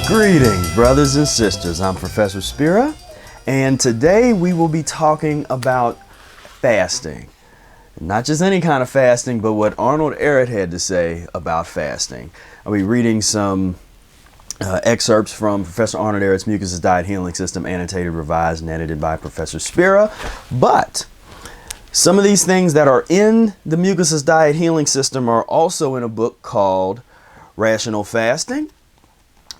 Greetings, brothers and sisters. I'm Professor Spira, and today we will be talking about fasting. Not just any kind of fasting, but what Arnold Ehret had to say about fasting. I'll be reading some excerpts from Professor Arnold Ehret's Mucusless Diet Healing System, annotated, revised, and edited by Professor Spira. But some of these things that are in the Mucusless Diet Healing System are also in a book called Rational Fasting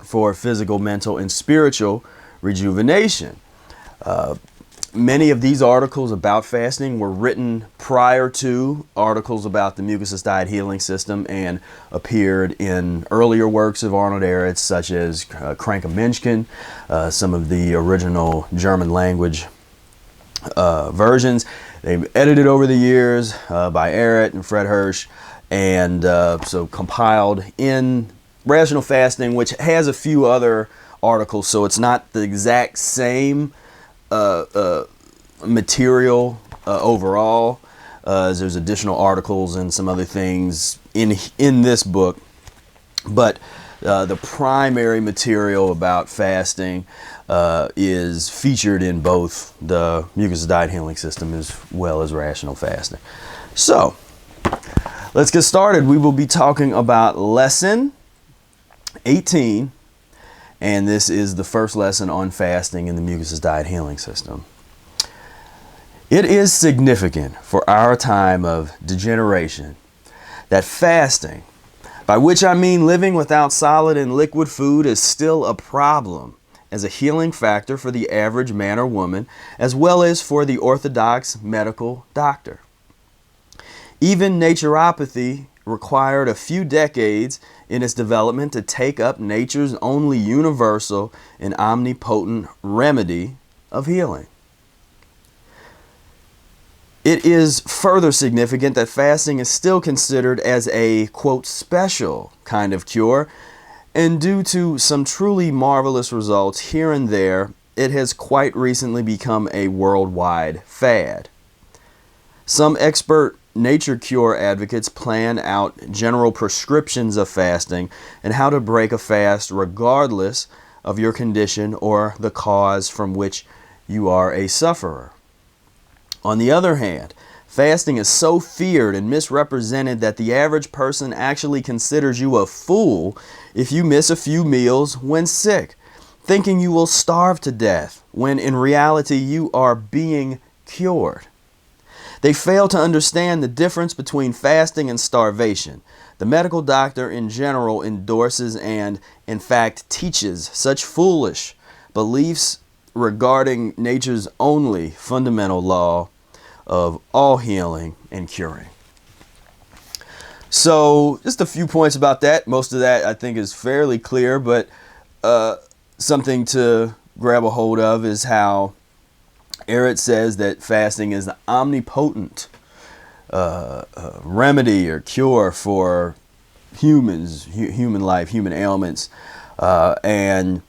for Physical, Mental, and Spiritual Rejuvenation. Many of these articles about fasting were written prior to articles about the Mucusless Diet Healing System and appeared in earlier works of Arnold Ehret, such as Kranke Menschken, some of the original German language versions. They've edited over the years by Ehret and Fred Hirsch, and so compiled in Rational Fasting, which has a few other articles, so it's not the exact same material overall. There's additional articles and some other things in this book, but the primary material about fasting is featured in both the Mucusless Diet Healing System as well as Rational Fasting. So let's get started. We will be talking about lesson 18, and this is the first lesson on fasting in the Mucusless Diet Healing System. It is significant for our time of degeneration that fasting, by which I mean living without solid and liquid food, is still a problem as a healing factor for the average man or woman, as well as for the orthodox medical doctor. Even naturopathy required a few decades in its development to take up nature's only universal and omnipotent remedy of healing. It is further significant that fasting is still considered as a, quote, special kind of cure, and due to some truly marvelous results here and there, it has quite recently become a worldwide fad. Some expert nature cure advocates plan out general prescriptions of fasting and how to break a fast regardless of your condition or the cause from which you are a sufferer. On the other hand, fasting is so feared and misrepresented that the average person actually considers you a fool if you miss a few meals when sick, thinking you will starve to death when in reality you are being cured. They fail to understand the difference between fasting and starvation. The medical doctor in general endorses and, in fact, teaches such foolish beliefs regarding nature's only fundamental law of all healing and curing. So, just a few points about that. Most of that I think is fairly clear, but something to grab a hold of is how Ehret says that fasting is the omnipotent remedy or cure for humans, human life, human ailments, and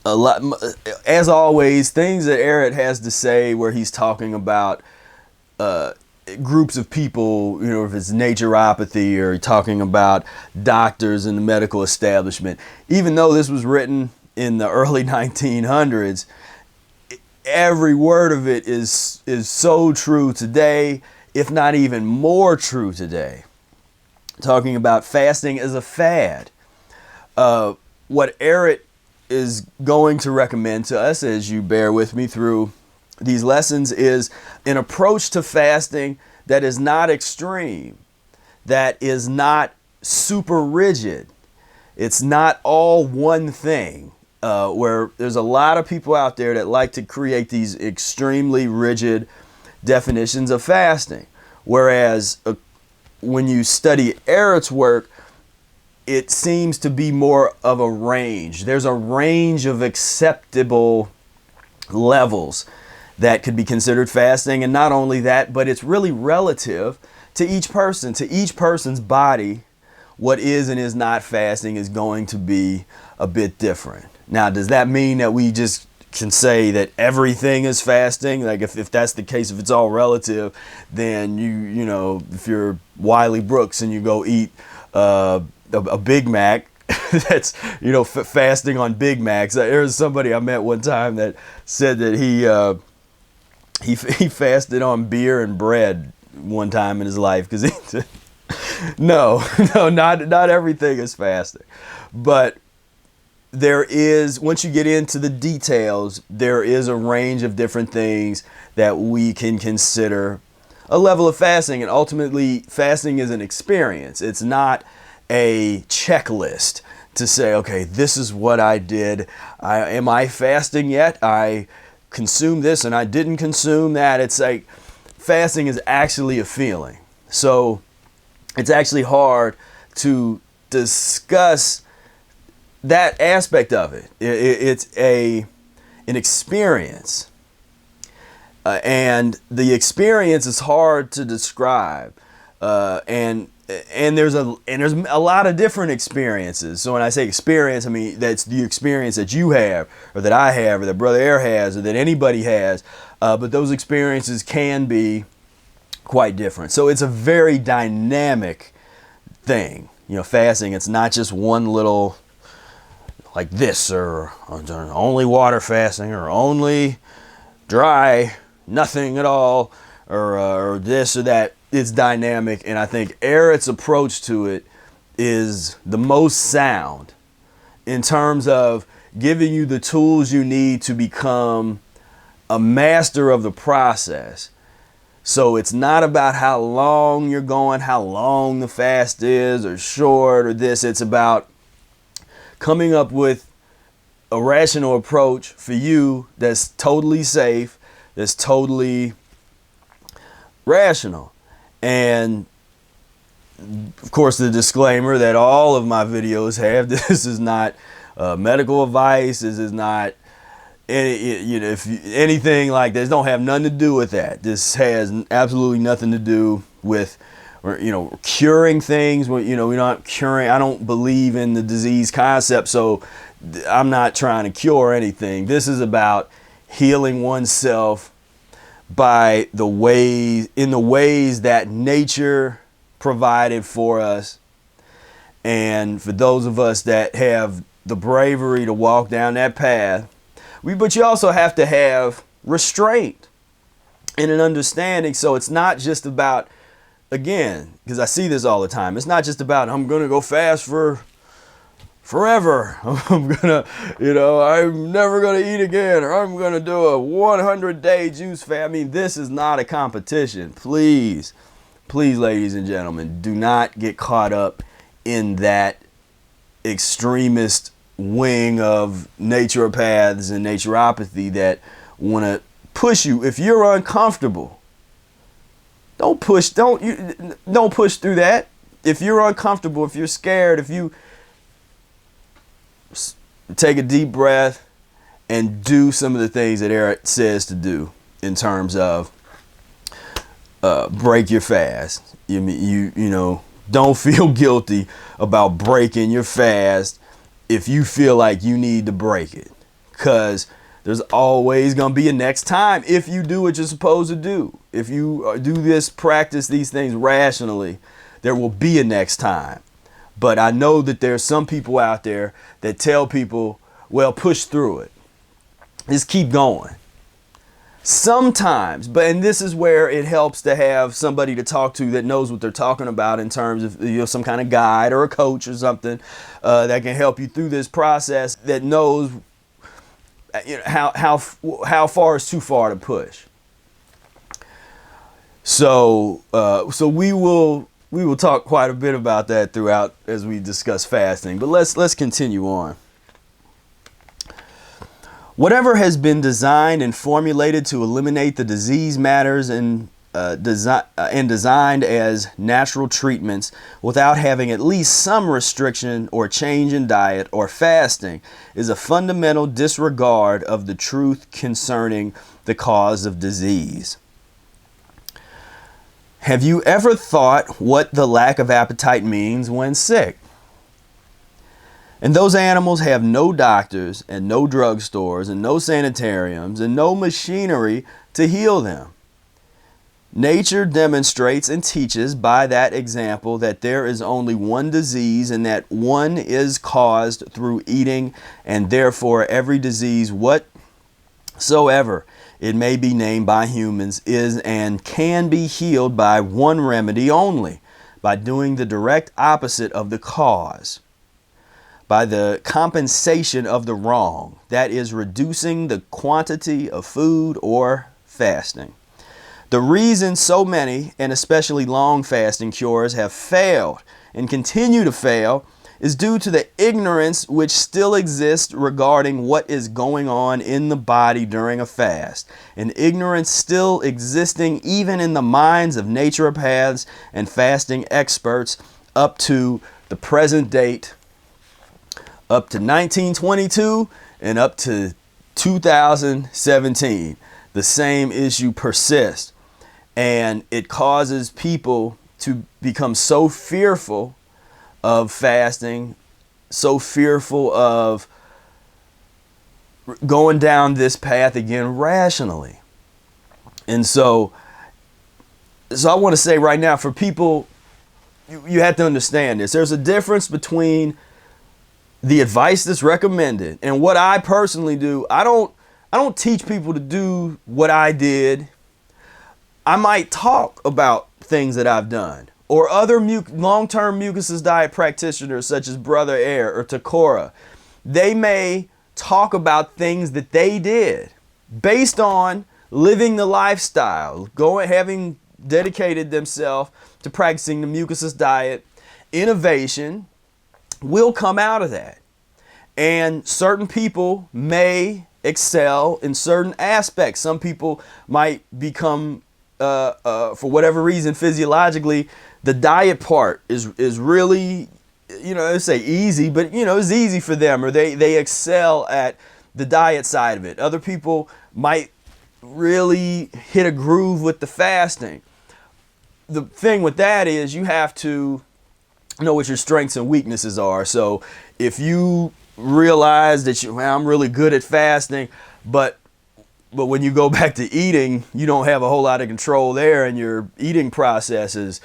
a lot. As always, things that Ehret has to say where he's talking about groups of people, you know, if it's naturopathy or talking about doctors in the medical establishment, even though this was written in the early 1900s. Every word of it is so true today, if not even more true today. Talking about fasting as a fad. What Ehret is going to recommend to us, as you bear with me through these lessons, is an approach to fasting that is not extreme, that is not super rigid. It's not all one thing. Where there's a lot of people out there that like to create these extremely rigid definitions of fasting. Whereas when you study Ehret's work, it seems to be more of a range. There's a range of acceptable levels that could be considered fasting. And not only that, but it's really relative to each person, to each person's body. What is and is not fasting is going to be a bit different. Now, does that mean that we just can say that everything is fasting? Like if that's the case, if it's all relative, then you know, if you're Wiley Brooks and you go eat a Big Mac that's, fasting on Big Macs. There was somebody I met one time that said that he fasted on beer and bread one time in his life because no, not everything is fasting, but there is, once you get into the details, there is a range of different things that we can consider a level of fasting. And ultimately, fasting is an experience. It's not a checklist to say, okay, this is what I did. Am I fasting yet? I consumed this and I didn't consume that. It's like fasting is actually a feeling. So it's actually hard to discuss that aspect of it. It's an experience, and the experience is hard to describe, and there's a lot of different experiences. So when I say experience, I mean that's the experience that you have, or that I have, or that Brother Ehret has, or that anybody has. But those experiences can be quite different. So it's a very dynamic thing. Fasting. It's not just one little, like this, or only water fasting, or only dry, nothing at all, or this or that. It's dynamic, and I think Ehret's approach to it is the most sound in terms of giving you the tools you need to become a master of the process. So it's not about how long you're going, how long the fast is, or short, or this. It's about coming up with a rational approach for you that's totally safe, that's totally rational. And of course, the disclaimer that all of my videos have: this is not medical advice. This is not anything like this. Don't have nothing to do with that. This has absolutely nothing to do with, curing things. We're not curing. I don't believe in the disease concept, so I'm not trying to cure anything. This is about healing oneself by the ways that nature provided for us. And for those of us that have the bravery to walk down that path, but you also have to have restraint and an understanding. So it's not just about, again, because I see this all the time, it's not just about, I'm going to go fast for forever. I'm never going to eat again, or I'm going to do a 100-day juice fast. I mean, this is not a competition. Please, ladies and gentlemen, do not get caught up in that extremist wing of naturopaths and naturopathy that want to push you. If you're uncomfortable, don't push through that. If you're uncomfortable, if you're scared, if you take a deep breath and do some of the things that Ehret says to do in terms of break your fast. Don't feel guilty about breaking your fast if you feel like you need to break it, because there's always going to be a next time if you do what you're supposed to do. If you practice these things rationally, there will be a next time. But I know that there's some people out there that tell people, well, push through it. Just keep going. Sometimes, and this is where it helps to have somebody to talk to that knows what they're talking about in terms of some kind of guide or a coach or something that can help you through this process, that knows how far is too far to push. So we will talk quite a bit about that throughout as we discuss fasting, but let's continue on. Whatever has been designed and formulated to eliminate the disease matters and designed as natural treatments without having at least some restriction or change in diet or fasting is a fundamental disregard of the truth concerning the cause of disease. Have you ever thought what the lack of appetite means when sick? And those animals have no doctors and no drugstores and no sanitariums and no machinery to heal them. Nature demonstrates and teaches by that example that there is only one disease and that one is caused through eating, and therefore every disease whatsoever it may be named by humans is and can be healed by one remedy only, by doing the direct opposite of the cause, by the compensation of the wrong, that is, reducing the quantity of food or fasting. The reason so many, and especially long fasting cures, have failed and continue to fail is due to the ignorance which still exists regarding what is going on in the body during a fast, and ignorance still existing even in the minds of naturopaths and fasting experts up to the present date, up to 1922 and up to 2017. The same issue persists, and it causes people to become so fearful of fasting, so fearful of going down this path again rationally. And so I want to say right now, for people, you have to understand this. There's a difference between the advice that's recommended and what I personally do. I don't teach people to do what I did. I might talk about things that I've done, or other long-term mucusless diet practitioners such as Brother Ehret or Takora. They may talk about things that they did based on living the lifestyle, having dedicated themselves to practicing the mucusless diet. Innovation will come out of that. And certain people may excel in certain aspects. Some people might become, for whatever reason, physiologically, the diet part is really, let's say easy, but it's easy for them, or they excel at the diet side of it. Other people might really hit a groove with the fasting. The thing with that is you have to know what your strengths and weaknesses are. So if you realize that I'm really good at fasting, but when you go back to eating, you don't have a whole lot of control there, and your eating process is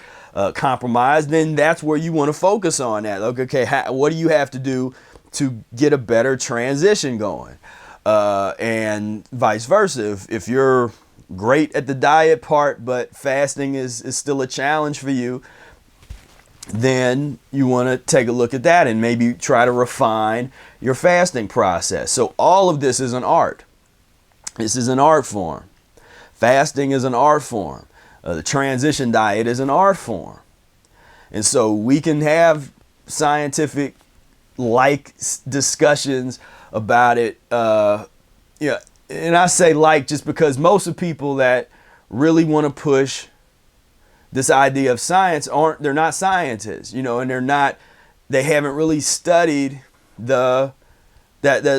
compromised, then that's where you want to focus on that. Okay, what do you have to do to get a better transition going? And vice versa. If you're great at the diet part, but fasting is still a challenge for you, then you want to take a look at that and maybe try to refine your fasting process. So all of this is an art. This is an art form. Fasting is an art form. The transition diet is an art form. And so we can have scientific discussions about it. And I say just because most of the people that really want to push this idea of science they're not scientists, and they haven't really studied the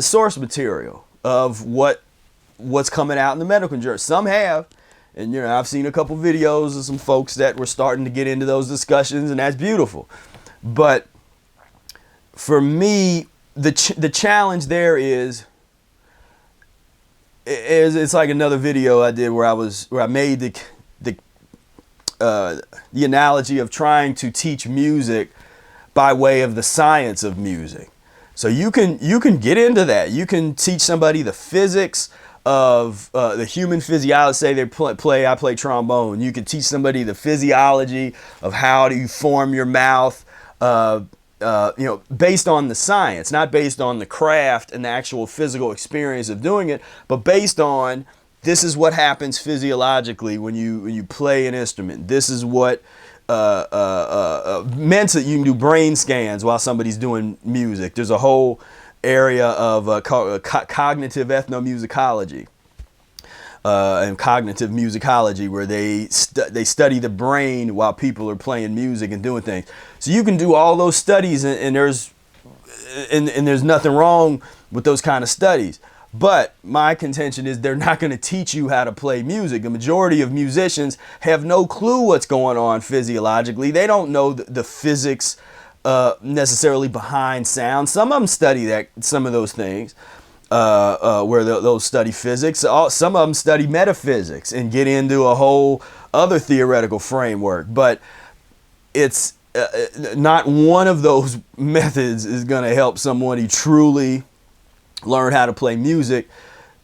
source material of what's coming out in the medical journal. Some have, and I've seen a couple videos of some folks that were starting to get into those discussions, and that's beautiful. But for me, the challenge there is it's like another video I did where I made the analogy of trying to teach music by way of the science of music. So you can get into that. You can teach somebody the physics of the human physiology. Say I play trombone. You can teach somebody the physiology of how do you form your mouth, based on the science, not based on the craft and the actual physical experience of doing it, but based on this is what happens physiologically when you play an instrument. This is what mentally you can do brain scans while somebody's doing music. There's a whole area of cognitive ethnomusicology and cognitive musicology where they study the brain while people are playing music and doing things. So you can do all those studies, and there's nothing wrong with those kind of studies. But my contention is they're not going to teach you how to play music. The majority of musicians have no clue what's going on physiologically. They don't know the physics necessarily behind sound. Some of them study some of those things where they'll study physics. Some of them study metaphysics and get into a whole other theoretical framework, but it's not one of those methods is going to help somebody truly learn how to play music.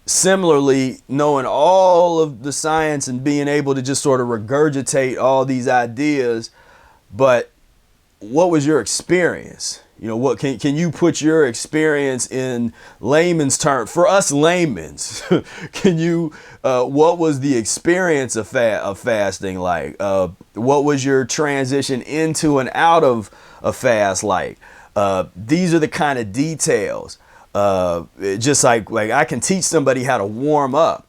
Similarly, knowing all of the science and being able to just sort of regurgitate all these ideas, but what was your experience? You know, what can you put your experience in layman's terms for us laymen's? Can you what was the experience of fasting like? What was your transition into and out of a fast like? These are the kind of details. Just like I can teach somebody how to warm up,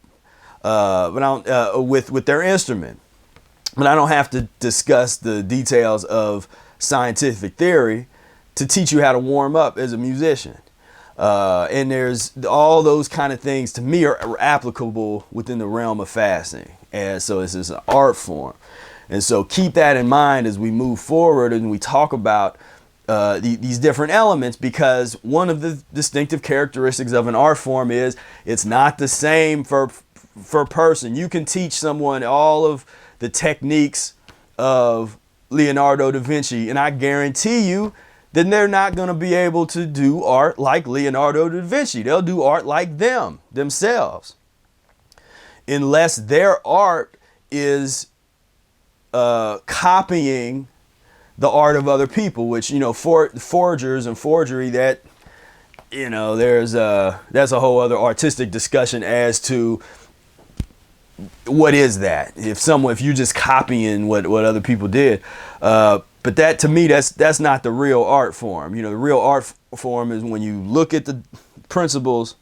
but I don't, with their instrument, but I don't have to discuss the details of scientific theory to teach you how to warm up as a musician. And there's all those kind of things to me are applicable within the realm of fasting. And so it's an art form. And so keep that in mind as we move forward and we talk about these different elements, because one of the distinctive characteristics of an art form is it's not the same for a person. You can teach someone all of the techniques of Leonardo da Vinci, and I guarantee you then they're not going to be able to do art like Leonardo da Vinci. They'll do art like themselves, unless their art is copying the art of other people, which, you know, forgers and forgery, that, you know, that's a whole other artistic discussion as to what is that. If you're just copying what other people did, but that, to me, that's not the real art form. You know, the real art form is when you look at the principles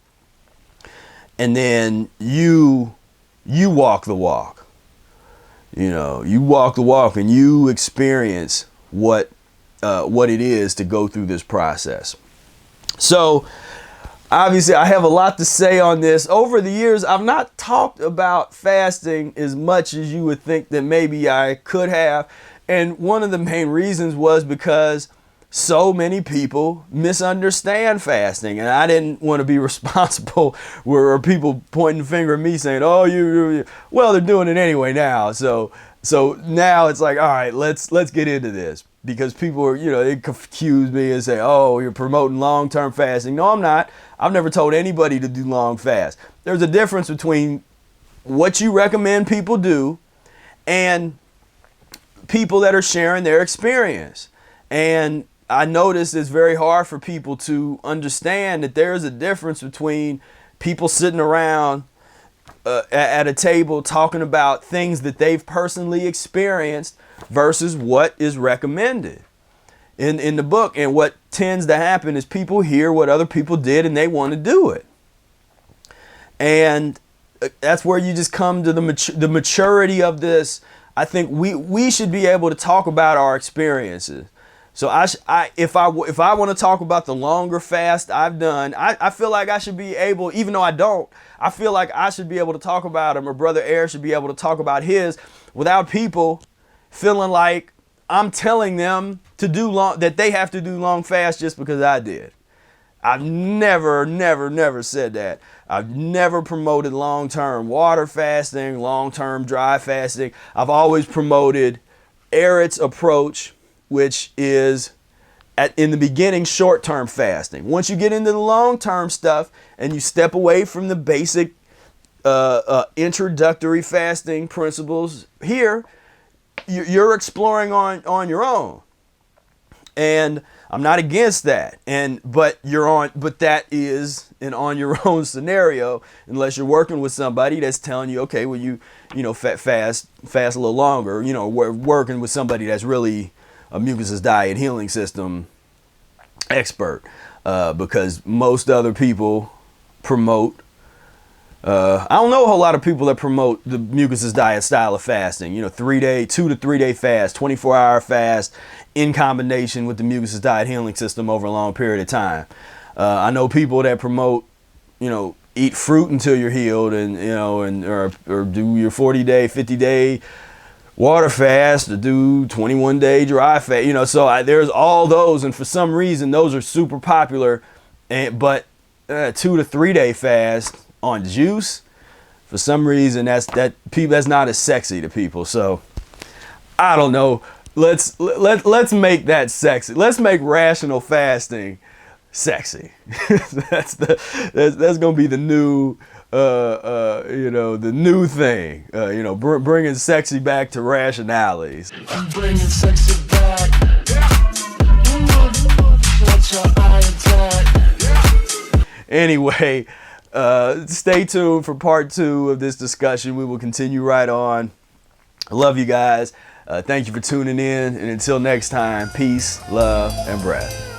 and then you walk the walk. You know, you walk the walk and you experience what it is to go through this process. So obviously I have a lot to say on this. Over the years, I've not talked about fasting as much as you would think that maybe I could have. And one of the main reasons was because so many people misunderstand fasting, and I didn't want to be responsible where people pointing the finger at me saying, "Oh, you well, they're doing it anyway now." So now it's like, all right, let's get into this, because people are, you know, they confuse me and say, "Oh, you're promoting long-term fasting." No, I'm not. I've never told anybody to do long fast. There's a difference between what you recommend people do and people that are sharing their experience. And I notice it's very hard for people to understand that there is a difference between people sitting around at a table talking about things that they've personally experienced versus what is recommended in the book. And what tends to happen is people hear what other people did and they want to do it. And that's where you just come to the maturity of this. I think we should be able to talk about our experiences. So if I want to talk about the longer fast I've done, I feel like I should be able, even though I don't, I feel like I should be able to talk about him, or Brother Ehret should be able to talk about his, without people feeling like I'm telling them to do that they have to do long fast just because I did. I've never said that. I've never promoted long-term water fasting, long-term dry fasting. I've always promoted Ehret's approach, which is in the beginning short-term fasting. Once you get into the long-term stuff and you step away from the basic introductory fasting principles here, you're exploring on your own. And I'm not against that. But that is an on your own scenario, unless you're working with somebody that's telling you, okay, well, you know, fast a little longer. You know, we're working with somebody that's really a mucusless diet healing system expert, because most other people promote. I don't know a whole lot of people that promote the mucusless diet style of fasting. You know, 2 to 3 day fast, 24-hour fast, in combination with the mucusless diet healing system over a long period of time. I know people that promote, you know, eat fruit until you're healed, and you know, or do your 40-day, 50-day water fast, or do 21-day dry fast. You know, so there's all those, and for some reason those are super popular. But 2 to 3 day fast on juice, For some reason, that's not as sexy to people. So I don't know. Let's make that sexy. Let's make rational fasting sexy. That's gonna be the new the new thing. Bringing sexy back to rationalities. I'm bringing sexy back. Watch your eye attack. Anyway, stay tuned for part 2 of this discussion. We will continue right on. I love you guys. Thank you for tuning in. And until next time, peace, love, and breath.